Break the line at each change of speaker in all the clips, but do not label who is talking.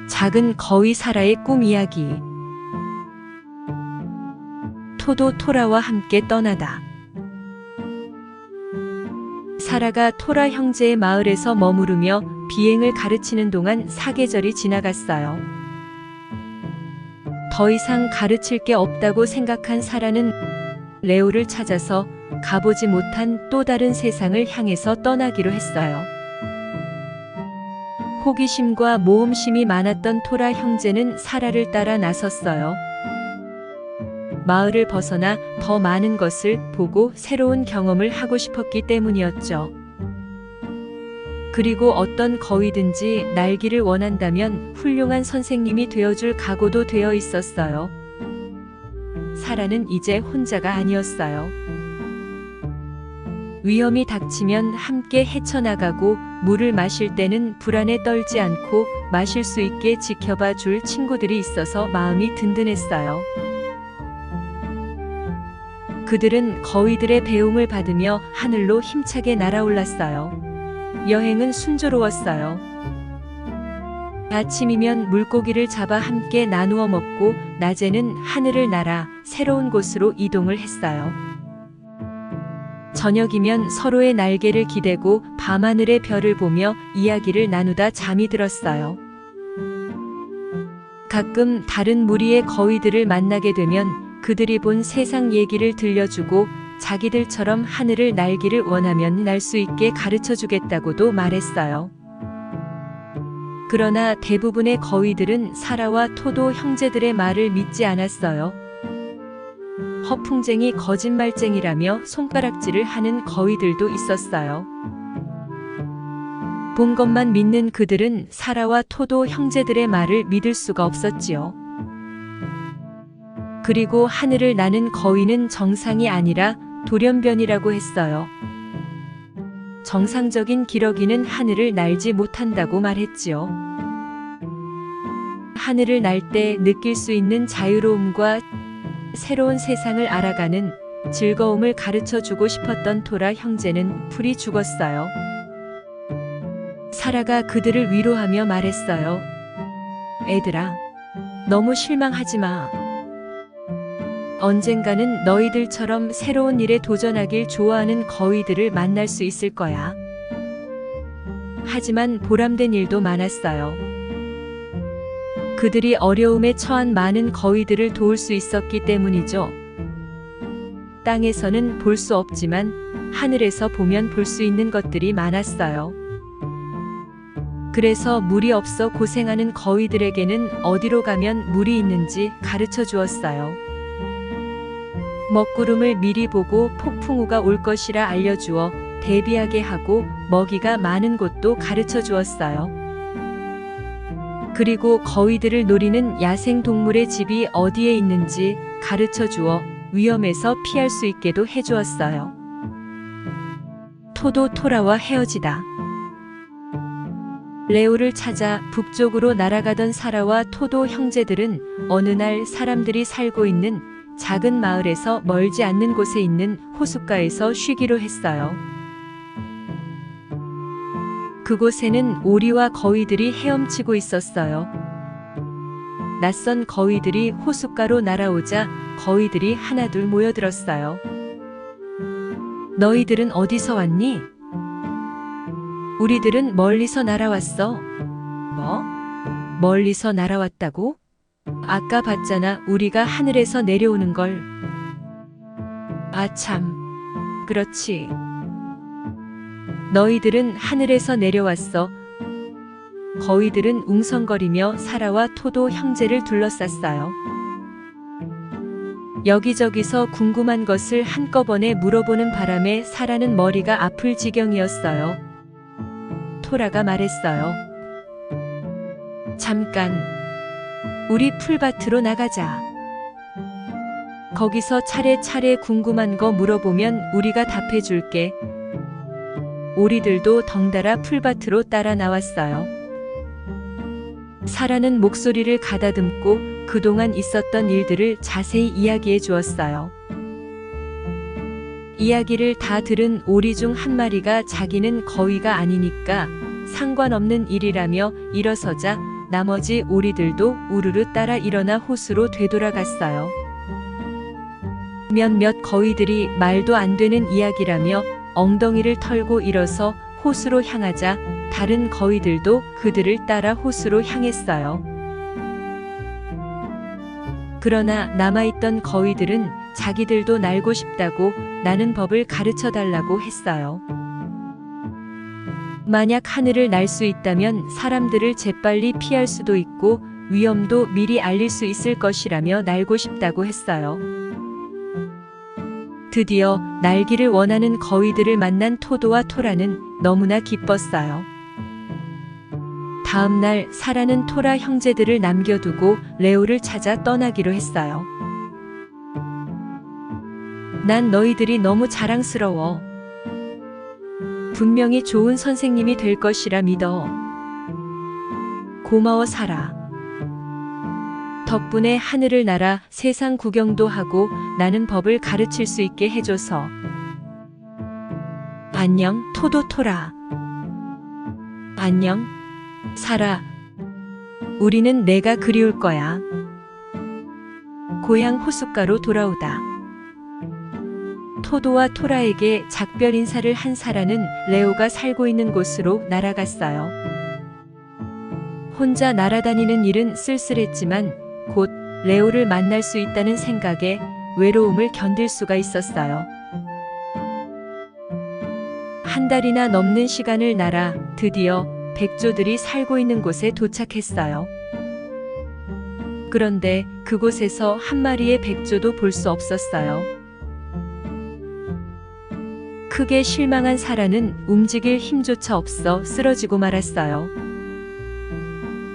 작은 거위 사라의 꿈 이야기. 토도 토라와 함께 떠나다. 사라가 토라 형제의 마을에서 머무르며 비행을 가르치는 동안 사계절이 지나갔어요. 더 이상 가르칠 게 없다고 생각한 사라는 레오를 찾아서 가보지 못한 또 다른 세상을 향해서 떠나기로 했어요. 호기심과 모험심이 많았던 토라 형제는 사라를 따라 나섰어요. 마을을 벗어나 더 많은 것을 보고 새로운 경험을 하고 싶었기 때문이었죠. 그리고 어떤 거위든지 날기를 원한다면 훌륭한 선생님이 되어줄 각오도 되어 있었어요. 사라는 이제 혼자가 아니었어요. 위험이 닥치면 함께 헤쳐나가고 물을 마실 때는 불안에 떨지 않고 마실 수 있게 지켜봐 줄 친구들이 있어서 마음이 든든했어요. 그들은 거위들의 배움을 받으며 하늘로 힘차게 날아올랐어요. 여행은 순조로웠어요. 아침이면 물고기를 잡아 함께 나누어 먹고 낮에는 하늘을 날아 새로운 곳으로 이동을 했어요. 저녁이면 서로의 날개를 기대고 밤하늘의 별을 보며 이야기를 나누다 잠이 들었어요. 가끔 다른 무리의 거위들을 만나게 되면 그들이 본 세상 얘기를 들려주고 자기들처럼 하늘을 날기를 원하면 날 수 있게 가르쳐 주겠다고도 말했어요. 그러나 대부분의 거위들은 사라와 토도 형제들의 말을 믿지 않았어요. 허풍쟁이 거짓말쟁이라며 손가락질을 하는 거위들도 있었어요. 본 것만 믿는 그들은 사라와 토도 형제들의 말을 믿을 수가 없었지요. 그리고 하늘을 나는 거위는 정상이 아니라 돌연변이라고 했어요. 정상적인 기러기는 하늘을 날지 못한다고 말했지요. 하늘을 날 때 느낄 수 있는 자유로움과 새로운 세상을 알아가는 즐거움을 가르쳐 주고 싶었던 토라 형제는 풀이 죽었어요. 사라가 그들을 위로하며 말했어요. 애들아, 너무 실망하지 마. 언젠가는 너희들처럼 새로운 일에 도전하길 좋아하는 거위들을 만날 수 있을 거야. 하지만 보람된 일도 많았어요. 그들이 어려움에 처한 많은 거위들을 도울 수 있었기 때문이죠. 땅에서는 볼 수 없지만 하늘에서 보면 볼 수 있는 것들이 많았어요. 그래서 물이 없어 고생하는 거위들에게는 어디로 가면 물이 있는지 가르쳐 주었어요. 먹구름을 미리 보고 폭풍우가 올 것이라 알려주어 대비하게 하고 먹이가 많은 곳도 가르쳐 주었어요. 그리고 거위들을 노리는 야생 동물의 집이 어디에 있는지 가르쳐 주어 위험에서 피할 수 있게도 해주었어요. 토도 토라와 헤어지다. 레오를 찾아 북쪽으로 날아가던 사라와 토도 형제들은 어느 날 사람들이 살고 있는 작은 마을에서 멀지 않는 곳에 있는 호숫가에서 쉬기로 했어요. 그곳에는 오리와 거위들이 헤엄치고 있었어요. 낯선 거위들이 호숫가로 날아오자 거위들이 하나둘 모여들었어요. 너희들은 어디서 왔니? 우리들은 멀리서 날아왔어. 뭐? 멀리서 날아왔다고? 아까 봤잖아. 우리가 하늘에서 내려오는 걸. 아 참. 그렇지. 너희들은 하늘에서 내려왔어. 거위들은 웅성거리며 사라와 토도 형제를 둘러쌌어요. 여기저기서 궁금한 것을 한꺼번에 물어보는 바람에 사라는 머리가 아플 지경이었어요. 토라가 말했어요. 잠깐. 우리 풀밭으로 나가자. 거기서 차례차례 궁금한 거 물어보면 우리가 답해줄게. 오리들도 덩달아 풀밭으로 따라 나왔어요. 사라는 목소리를 가다듬고 그동안 있었던 일들을 자세히 이야기해 주었어요. 이야기를 다 들은 오리 중 한 마리가 자기는 거위가 아니니까 상관없는 일이라며 일어서자 나머지 오리들도 우르르 따라 일어나 호수로 되돌아갔어요. 몇몇 거위들이 말도 안 되는 이야기라며 엉덩이를 털고 일어서 호수로 향하자 다른 거위들도 그들을 따라 호수로 향했어요. 그러나 남아있던 거위들은 자기들도 날고 싶다고 나는 법을 가르쳐 달라고 했어요. 만약 하늘을 날 수 있다면 사람들을 재빨리 피할 수도 있고 위험도 미리 알릴 수 있을 것이라며 날고 싶다고 했어요. 드디어 날기를 원하는 거위들을 만난 토도와 토라는 너무나 기뻤어요. 다음 날 사라는 토라 형제들을 남겨두고 레오를 찾아 떠나기로 했어요. 난 너희들이 너무 자랑스러워. 분명히 좋은 선생님이 될 것이라 믿어. 고마워 사라. 덕분에 하늘을 날아 세상 구경도 하고 나는 법을 가르칠 수 있게 해줘서. 안녕 토도 토라. 안녕 사라. 우리는 내가 그리울 거야. 고향 호숫가로 돌아오다. 토도와 토라에게 작별 인사를 한 사라는 레오가 살고 있는 곳으로 날아갔어요. 혼자 날아다니는 일은 쓸쓸했지만 곧 레오를 만날 수 있다는 생각에 외로움을 견딜 수가 있었어요. 한 달이나 넘는 시간을 날아 드디어 백조들이 살고 있는 곳에 도착했어요. 그런데 그곳에서 한 마리의 백조도 볼 수 없었어요. 크게 실망한 사라는 움직일 힘조차 없어 쓰러지고 말았어요.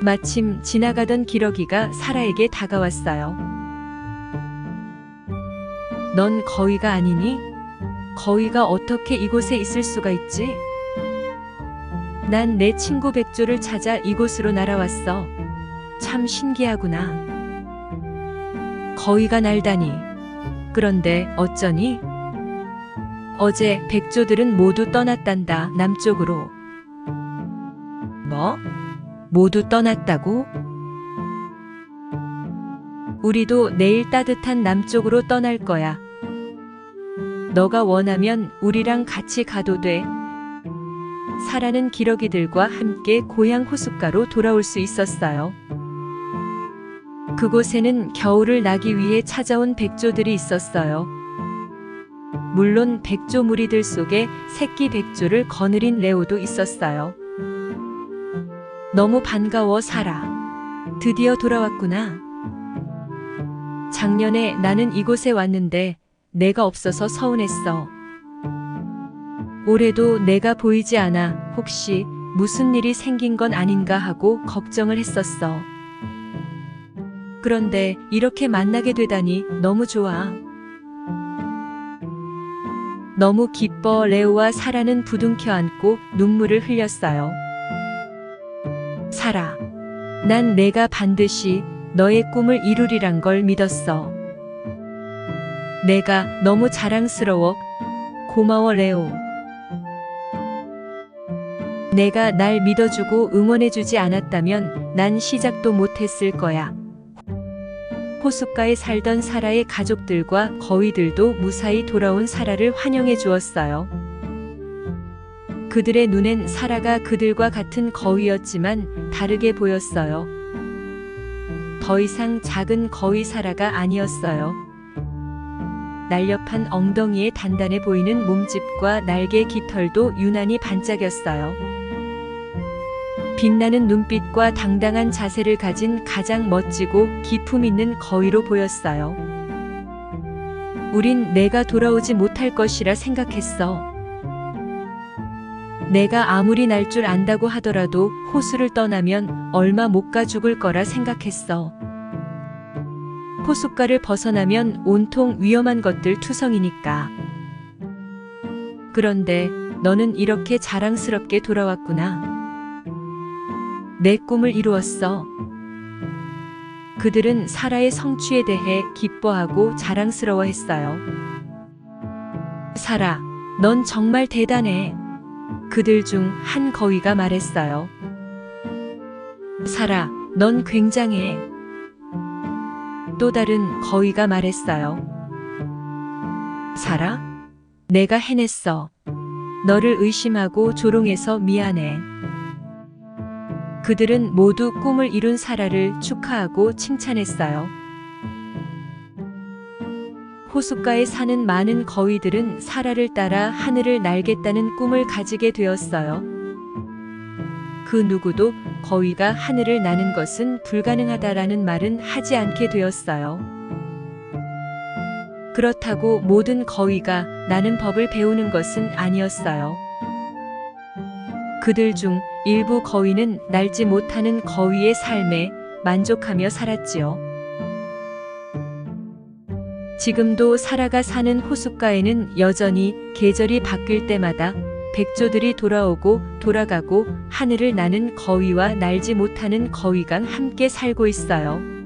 마침 지나가던 기러기가 사라에게 다가왔어요. 넌 거위가 아니니? 거위가 어떻게 이곳에 있을 수가 있지? 난 내 친구 백조를 찾아 이곳으로 날아왔어. 참 신기하구나. 거위가 날다니. 그런데 어쩌니? 어제 백조들은 모두 떠났단다, 남쪽으로. 뭐? 모두 떠났다고? 우리도 내일 따뜻한 남쪽으로 떠날 거야. 너가 원하면 우리랑 같이 가도 돼. 사라는 기러기들과 함께 고향 호숫가로 돌아올 수 있었어요. 그곳에는 겨울을 나기 위해 찾아온 백조들이 있었어요. 물론 백조 무리들 속에 새끼 백조를 거느린 레오도 있었어요. 너무 반가워 사라. 드디어 돌아왔구나. 작년에 나는 이곳에 왔는데 내가 없어서 서운했어. 올해도 내가 보이지 않아 혹시 무슨 일이 생긴 건 아닌가 하고 걱정을 했었어. 그런데 이렇게 만나게 되다니 너무 좋아. 너무 기뻐 레오와 사라는 부둥켜 안고 눈물을 흘렸어요. 사라, 난 내가 반드시 너의 꿈을 이루리란 걸 믿었어. 내가 너무 자랑스러워. 고마워 레오. 내가 날 믿어주고 응원해주지 않았다면 난 시작도 못했을 거야. 호숫가에 살던 사라의 가족들과 거위들도 무사히 돌아온 사라를 환영해 주었어요. 그들의 눈엔 사라가 그들과 같은 거위였지만 다르게 보였어요. 더 이상 작은 거위 사라가 아니었어요. 날렵한 엉덩이에 단단해 보이는 몸집과 날개 깃털도 유난히 반짝였어요. 빛나는 눈빛과 당당한 자세를 가진 가장 멋지고 기품 있는 거위로 보였어요. 우린 내가 돌아오지 못할 것이라 생각했어. 내가 아무리 날 줄 안다고 하더라도 호수를 떠나면 얼마 못 가 죽을 거라 생각했어. 호숫가를 벗어나면 온통 위험한 것들 투성이니까. 그런데 너는 이렇게 자랑스럽게 돌아왔구나. 내 꿈을 이루었어. 그들은 사라의 성취에 대해 기뻐하고 자랑스러워했어요. 사라, 넌 정말 대단해. 그들 중 한 거위가 말했어요. 사라, 넌 굉장해. 또 다른 거위가 말했어요. 사라, 내가 해냈어. 너를 의심하고 조롱해서 미안해. 그들은 모두 꿈을 이룬 사라를 축하하고 칭찬했어요. 호숫가에 사는 많은 거위들은 사라를 따라 하늘을 날겠다는 꿈을 가지게 되었어요. 그 누구도 거위가 하늘을 나는 것은 불가능하다라는 말은 하지 않게 되었어요. 그렇다고 모든 거위가 나는 법을 배우는 것은 아니었어요. 그들 중 일부 거위는 날지 못하는 거위의 삶에 만족하며 살았지요. 지금도 사라가 사는 호숫가에는 여전히 계절이 바뀔 때마다 백조들이 돌아오고 돌아가고 하늘을 나는 거위와 날지 못하는 거위가 함께 살고 있어요.